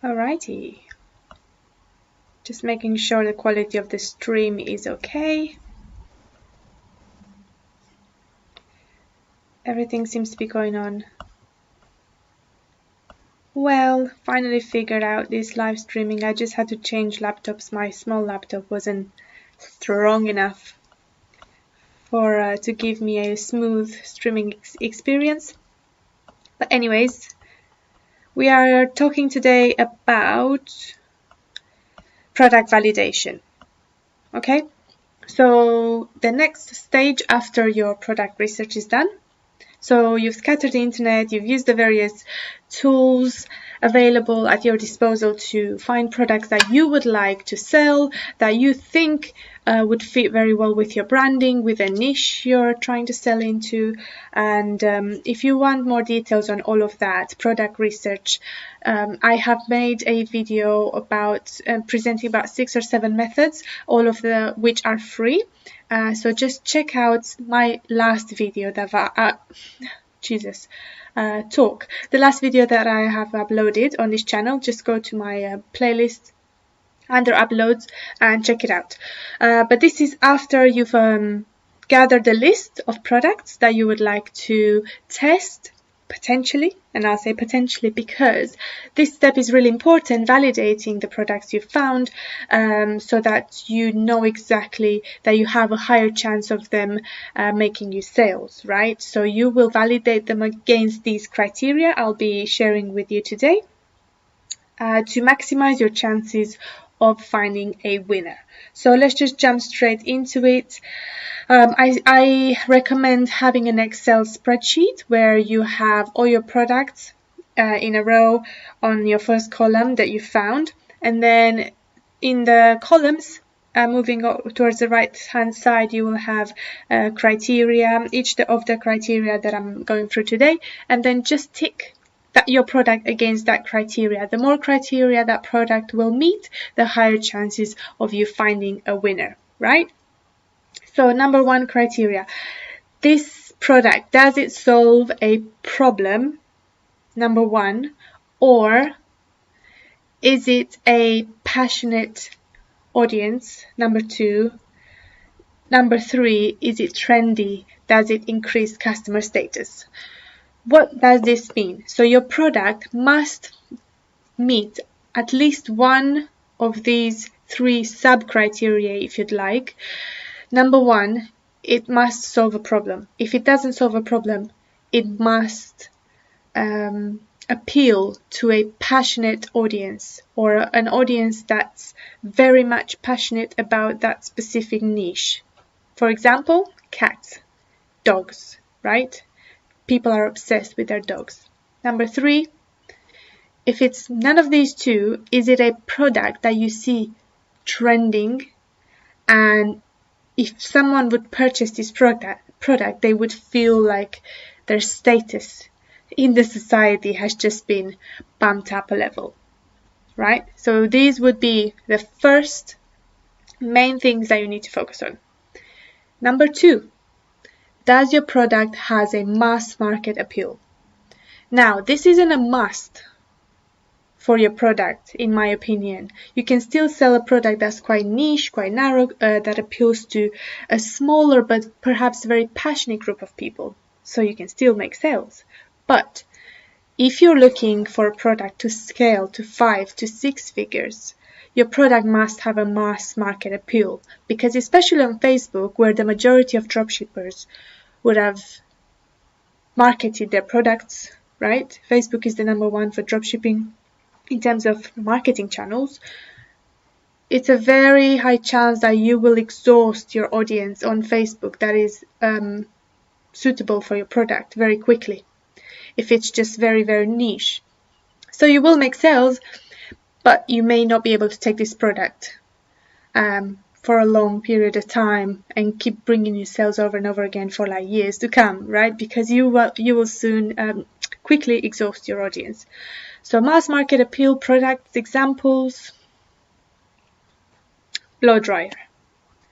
Alrighty. Just making sure the quality of the stream is okay. Everything seems to be going on well. Finally figured out this live streaming. I just had to change laptops. My small laptop wasn't strong enough for to give me a smooth streaming experience. But anyways, we are talking today about product validation. Okay, so the next stage after your product research is done. So you've scattered the internet, you've used the various tools available at your disposal to find products that you would like to sell, that you think would fit very well with your branding, with a niche you're trying to sell into. And if you want more details on all of that, product research, I have made a video about presenting about 6 or 7 methods, all of which are free. So just check out my last video that the last video that I have uploaded on this channel. Just go to my playlist under uploads and check it out. But this is after you've gathered a list of products that you would like to test potentially, and I'll say potentially because this step is really important, validating the products you've found, so that you know exactly that you have a higher chance of them making you sales, right? So you will validate them against these criteria I'll be sharing with you today to maximize your chances of finding a winner. So let's just jump straight into it. I recommend having an Excel spreadsheet where you have all your products in a row on your first column that you found, and then in the columns moving towards the right hand side you will have criteria, each of the criteria that I'm going through today, and then just tick your product against that criteria. The more criteria that product will meet, the higher chances of you finding a winner, right? So number 1 criteria, this product, does it solve a problem? Number 1, or is it a passionate audience? Number 2. Number 3, is it trendy? Does it increase customer status? What does this mean? So your product must meet at least one of these 3 sub-criteria if you'd like. Number 1, it must solve a problem. If it doesn't solve a problem, it must appeal to a passionate audience, or an audience that's very much passionate about that specific niche. For example, cats, dogs, right? People are obsessed with their dogs. Number 3, if it's none of these 2, is it a product that you see trending, and if someone would purchase this product, they would feel like their status in the society has just been bumped up a level, right? So these would be the first main things that you need to focus on. Number 2, does your product has a mass market appeal? Now, this isn't a must for your product, in my opinion. You can still sell a product that's quite niche, quite narrow, that appeals to a smaller but perhaps very passionate group of people. So you can still make sales. But if you're looking for a product to scale to 5 to 6 figures, your product must have a mass market appeal, because especially on Facebook, where the majority of dropshippers would have marketed their products, right? Facebook is the number 1 for dropshipping in terms of marketing channels. It's a very high chance that you will exhaust your audience on Facebook that is suitable for your product very quickly, if it's just very, very niche. So you will make sales, but you may not be able to take this product for a long period of time and keep bringing you sales over and over again for like years to come, right? Because you will soon quickly exhaust your audience. So mass market appeal product examples: blow dryer,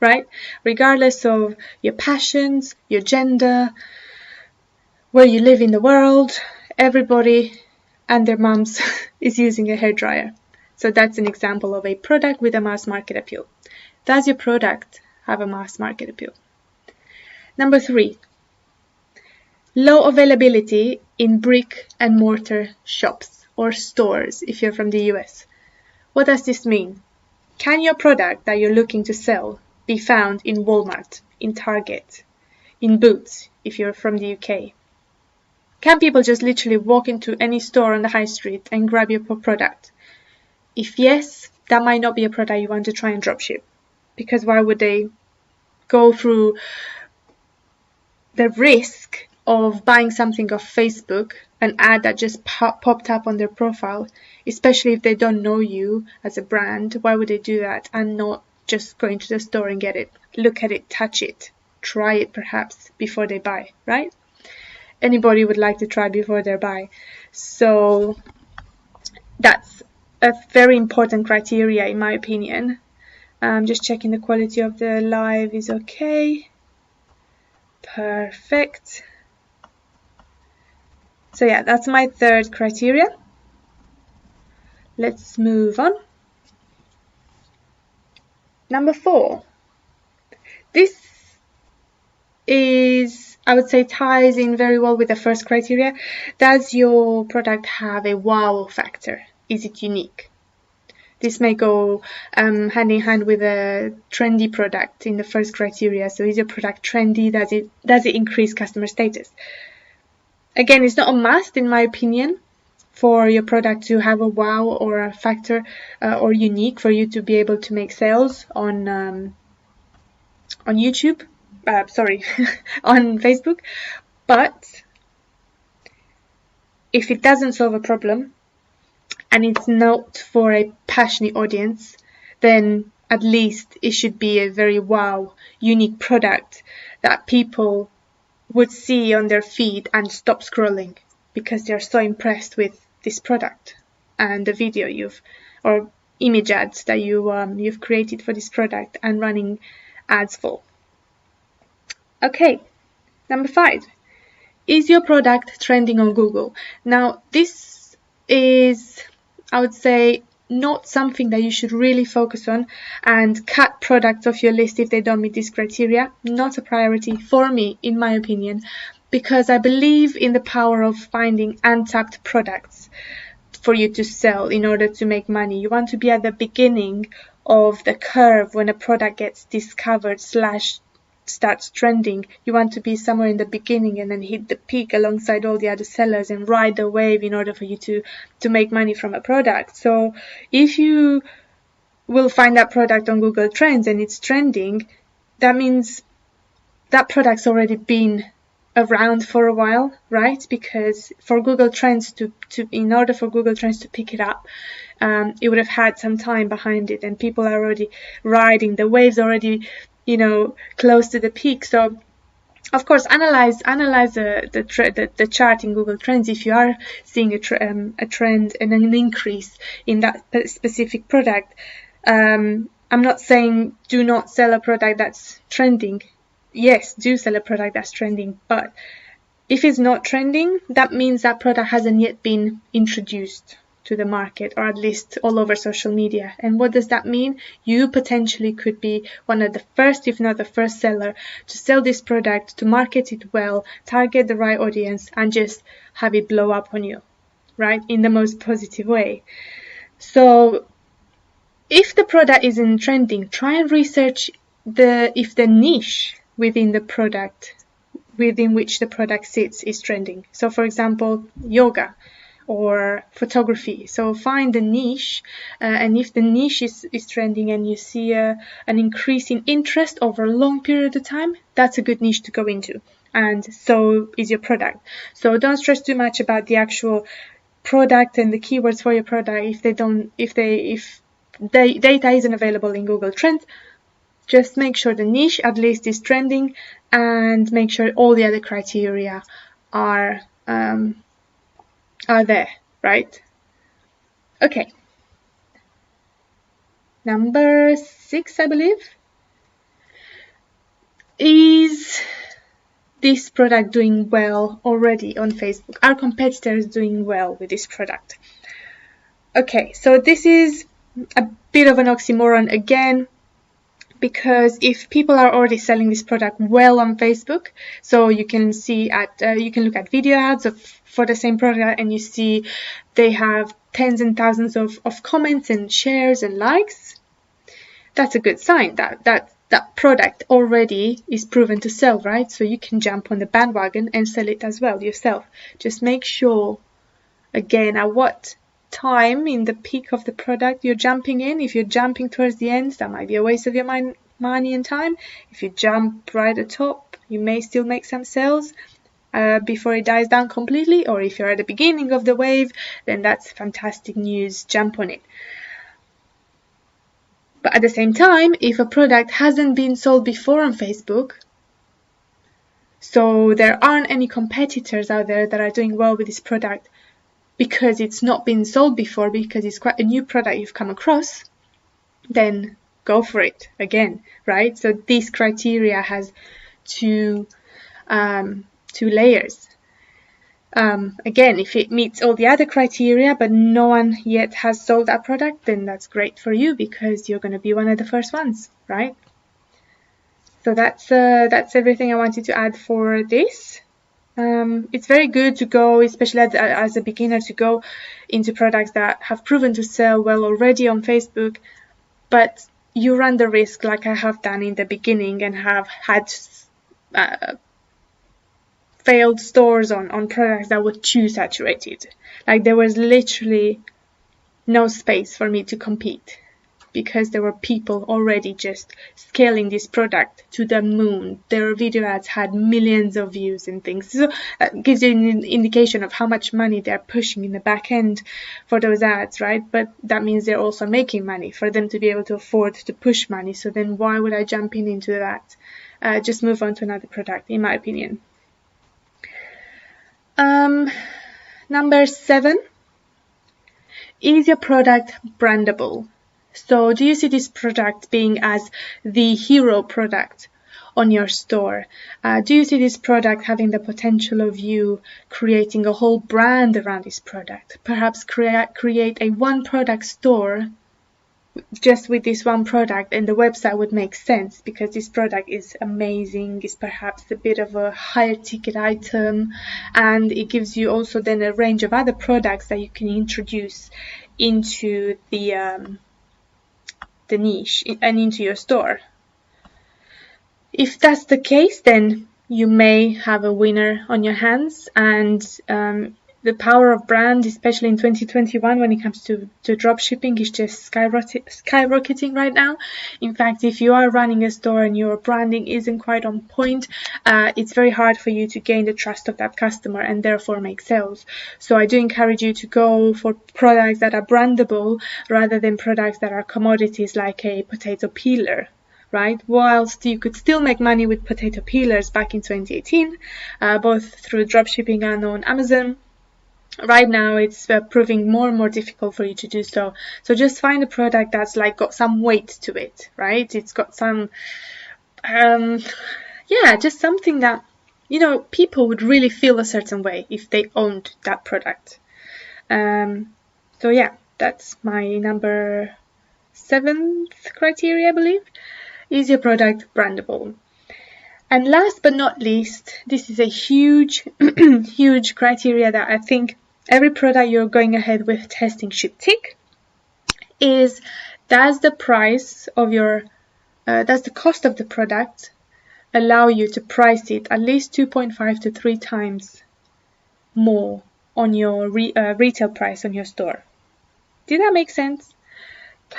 right? Regardless of your passions, your gender, where you live in the world, everybody and their mums is using a hairdryer. So that's an example of a product with a mass market appeal. Does your product have a mass market appeal? Number 3, low availability in brick and mortar shops or stores if you're from the US. What does this mean? Can your product that you're looking to sell be found in Walmart, in Target, in Boots if you're from the UK? Can people just literally walk into any store on the high street and grab your product? If yes, that might not be a product you want to try and dropship, because why would they go through the risk of buying something off Facebook, an ad that just popped up on their profile, especially if they don't know you as a brand? Why would they do that and not just go into the store and get it, look at it, touch it, try it perhaps before they buy, right? Anybody would like to try before they buy. So that's a very important criteria in my opinion. Just checking the quality of the live is okay. Perfect. So yeah, that's my 3rd criteria. Let's move on. Number 4. This is, I would say, ties in very well with the first criteria. Does your product have a wow factor? Is it unique? This may go hand in hand with a trendy product in the first criteria. So is your product trendy? Does it increase customer status? Again, it's not a must, in my opinion, for your product to have a wow or a factor or unique for you to be able to make sales on YouTube. On Facebook. But if it doesn't solve a problem and it's not for a passionate audience, then at least it should be a very wow, unique product that people would see on their feed and stop scrolling because they're so impressed with this product and the video or image ads that you've created for this product and running ads for. Okay, number 5. Is your product trending on Google? Now, this is, I would say, not something that you should really focus on and cut products off your list if they don't meet this criteria. Not a priority for me, in my opinion, because I believe in the power of finding untapped products for you to sell in order to make money. You want to be at the beginning of the curve when a product gets discovered / starts trending. You want to be somewhere in the beginning and then hit the peak alongside all the other sellers and ride the wave in order for you to make money from a product. So if you will find that product on Google Trends and it's trending, that means that product's already been around for a while, right? Because for Google Trends in order for Google Trends to pick it up, it would have had some time behind it, and people are already riding the waves, already close to the peak. So of course, analyze the chart in Google Trends if you are seeing a trend and an increase in that specific product. I'm not saying do not sell a product that's trending. Yes, do sell a product that's trending, but if it's not trending, that means that product hasn't yet been introduced to the market, or at least all over social media. And what does that mean? You potentially could be one of the first, if not the first seller to sell this product, to market it well, target the right audience, and just have it blow up on you, right? In the most positive way. So if the product isn't trending, try and research if the niche within the product within which the product sits is trending. So for example, yoga or photography. So find the niche, and if the niche is trending and you see an increase in interest over a long period of time, that's a good niche to go into, and so is your product. So don't stress too much about the actual product and the keywords for your product if data isn't available in Google Trends. Just make sure the niche at least is trending, and make sure all the other criteria are there, right? Okay. Number 6, I believe, is this product doing well already on Facebook? Are competitors doing well with this product? Okay, so this is a bit of an oxymoron again, because if people are already selling this product well on Facebook, so you can see you can look at video ads for the same product, and you see they have tens and thousands of comments and shares and likes. That's a good sign that product already is proven to sell, right? So you can jump on the bandwagon and sell it as well yourself. Just make sure, again, at what time in the peak of the product you're jumping in. If you're jumping towards the end, that might be a waste of your money and time. If you jump right at the top, you may still make some sales before it dies down completely. Or if you're at the beginning of the wave, then that's fantastic news. Jump on it. But at the same time, if a product hasn't been sold before on Facebook, so there aren't any competitors out there that are doing well with this product because it's not been sold before, because it's quite a new product you've come across, then go for it again, right? So this criteria has two layers. Again, if it meets all the other criteria but no one yet has sold that product, then that's great for you because you're going to be one of the first ones, right? So that's everything I wanted to add for this. It's very good to go, especially as a beginner, to go into products that have proven to sell well already on Facebook, but you run the risk, like I have done in the beginning and have had failed stores on products that were too saturated. Like there was literally no space for me to compete because there were people already just scaling this product to the moon. Their video ads had millions of views and things. So that gives you an indication of how much money they're pushing in the back end for those ads, right? But that means they're also making money for them to be able to afford to push money. So then why would I jump into that? Just move on to another product, in my opinion. Number 7, is your product brandable? So do you see this product being as the hero product on your store? Do you see this product having the potential of you creating a whole brand around this product? Perhaps create a one product store just with this one product, and the website would make sense because this product is amazing, is perhaps a bit of a higher ticket item, and it gives you also then a range of other products that you can introduce into the niche and into your store. If that's the case, then you may have a winner on your hands, and the power of brand, especially in 2021 when it comes to dropshipping, is just skyrocketing right now. In fact, if you are running a store and your branding isn't quite on point, it's very hard for you to gain the trust of that customer and therefore make sales. So I do encourage you to go for products that are brandable rather than products that are commodities like a potato peeler. Right? Whilst you could still make money with potato peelers back in 2018, both through dropshipping and on Amazon, right now it's proving more and more difficult for you to do so. So just find a product that's like got some weight to it, right? It's got some, just something that, people would really feel a certain way if they owned that product. So yeah, that's my number 7th criteria, I believe. Is your product brandable? And last but not least, this is a huge, huge criteria that I think every product you're going ahead with testing should tick, is does the cost of the product allow you to price it at least 2.5 to 3 times more on your retail price on your store? Did that make sense?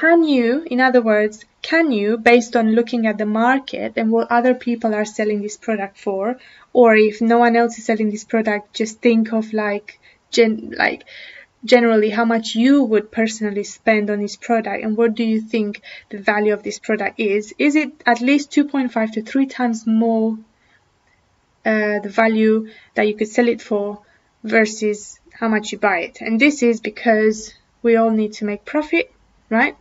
In other words, can you, based on looking at the market and what other people are selling this product for, or if no one else is selling this product, just think of generally how much you would personally spend on this product and what do you think the value of this product is? Is it at least 2.5 to 3 times more the value that you could sell it for versus how much you buy it? And this is because we all need to make profit, right?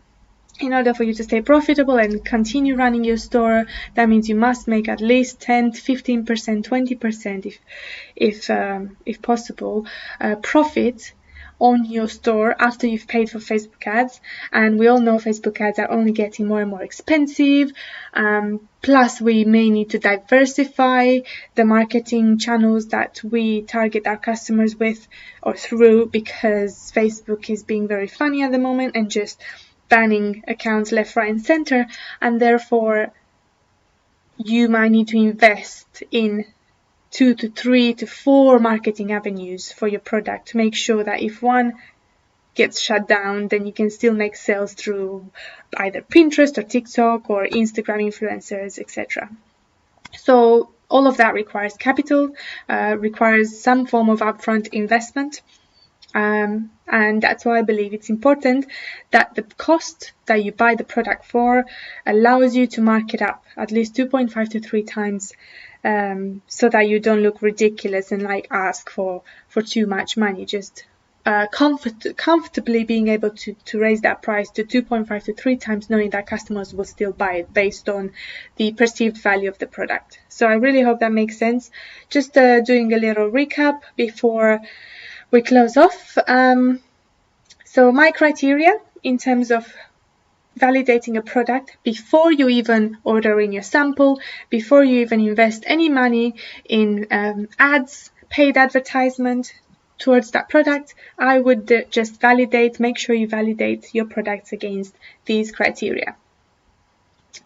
In order for you to stay profitable and continue running your store, that means you must make at least 10, 15%, 20% if possible, profit on your store after you've paid for Facebook ads. And we all know Facebook ads are only getting more and more expensive. Plus, we may need to diversify the marketing channels that we target our customers with or through, because Facebook is being very funny at the moment and just banning accounts left, right, and center. And therefore, you might need to invest in 2 to 3 to 4 marketing avenues for your product to make sure that if one gets shut down, then you can still make sales through either Pinterest or TikTok or Instagram influencers, etc. So all of that requires capital, requires some form of upfront investment. And that's why I believe it's important that the cost that you buy the product for allows you to mark it up at least 2.5 to 3 times, so that you don't look ridiculous and like ask for too much money. Just comfortably being able to raise that price to 2.5 to 3 times, knowing that customers will still buy it based on the perceived value of the product. So I really hope that makes sense. Just doing a little recap before we close off. So my criteria in terms of validating a product before you even order in your sample, before you even invest any money in ads, paid advertisement towards that product, I would just make sure you validate your products against these criteria.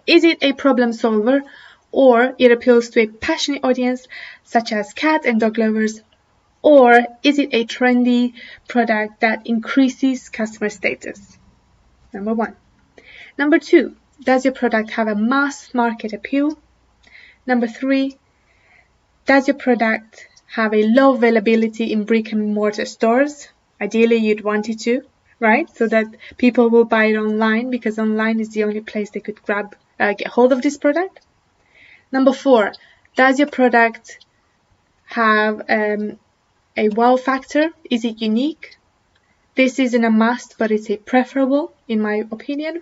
Is it a problem solver, or it appeals to a passionate audience such as cat and dog lovers, or is it a trendy product that increases customer status? Number 1. Number 2, does your product have a mass market appeal? Number 3, does your product have a low availability in brick and mortar stores? Ideally, you'd want it to, right? So that people will buy it online, because online is the only place they could get hold of this product. Number 4, does your product have a wow factor? Is it unique? This isn't a must, but it's a preferable, in my opinion.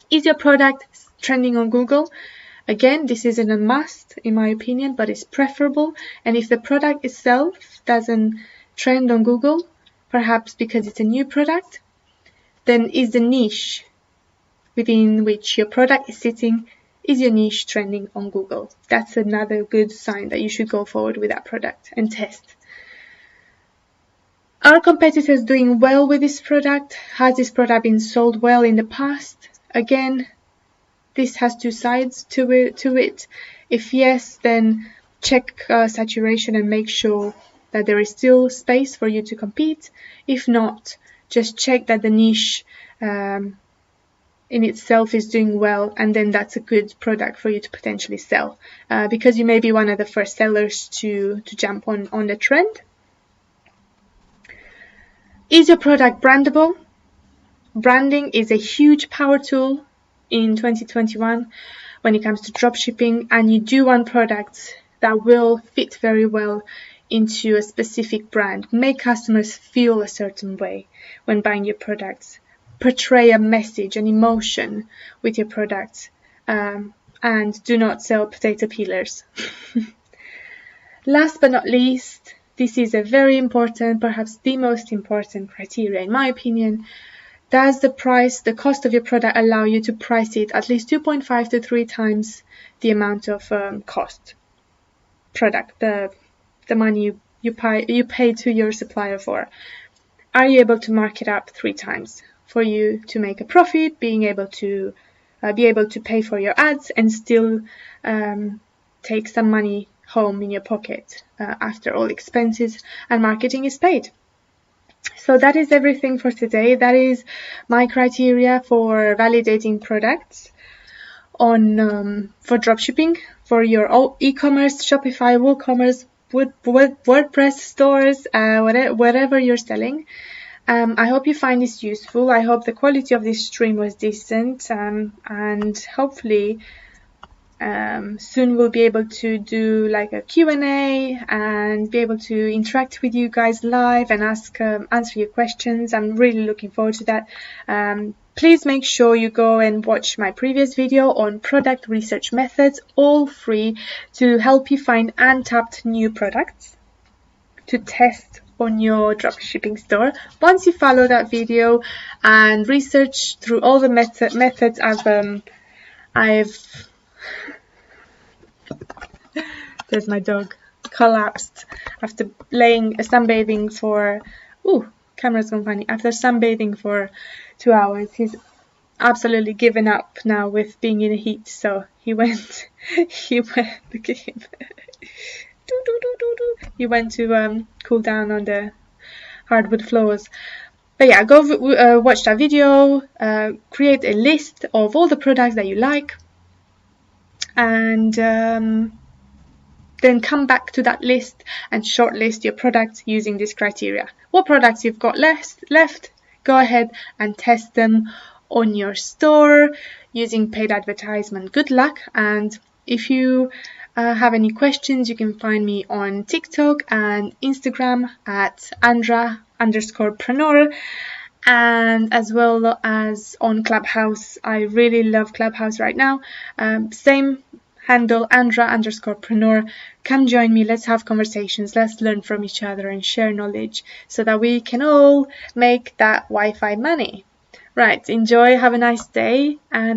Is your product trending on Google? Again, this isn't a must, in my opinion, but it's preferable. And if the product itself doesn't trend on Google, perhaps because it's a new product, then is the niche within which your product is sitting, is your niche trending on Google? That's another good sign that you should go forward with that product and test. Are competitors doing well with this product? Has this product been sold well in the past? Again, this has 2 sides to it. If yes, then check saturation and make sure that there is still space for you to compete. If not, just check that the niche in itself is doing well, and then that's a good product for you to potentially sell, because you may be one of the first sellers to jump on the trend. Is your product brandable? Branding is a huge power tool in 2021 when it comes to dropshipping, and you do want products that will fit very well into a specific brand. Make customers feel a certain way when buying your products. Portray a message, an emotion with your products, and do not sell potato peelers. Last but not least, this is a very important, perhaps the most important criteria in my opinion. Does the cost of your product allow you to price it at least 2.5 to 3 times the amount of product, the money you pay to your supplier for? Are you able to mark it up 3 times for you to make a profit, being able to pay for your ads and still take some money home in your pocket after all expenses and marketing is paid? So that is everything for today. That is my criteria for validating products for dropshipping, for your e-commerce, Shopify, WooCommerce, WordPress stores, whatever you're selling. I hope you find this useful. I hope the quality of this stream was decent, and hopefully soon we'll be able to do like a Q&A and be able to interact with you guys live and answer your questions. I'm really looking forward to that. please make sure you go and watch my previous video on product research methods, all free, to help you find untapped new products to test on your dropshipping store. Once you follow that video and research through all the methods there's my dog, collapsed after sunbathing for camera's gone funny. After sunbathing for 2 hours, he's absolutely given up now with being in the heat, so he went look at him. He went to cool down on the hardwood floors. But yeah, go watch that video, create a list of all the products that you like, and then come back to that list and shortlist your products using this criteria. What products you've got left, go ahead and test them on your store using paid advertisement. Good luck, and if you have any questions, you can find me on TikTok and Instagram at Andra_preneur, and as well as on Clubhouse. I really love Clubhouse right now. Same handle, Andra_preneur. Come join me, let's have conversations, let's learn from each other and share knowledge so that we can all make that Wi-Fi money. Right, enjoy, have a nice day, and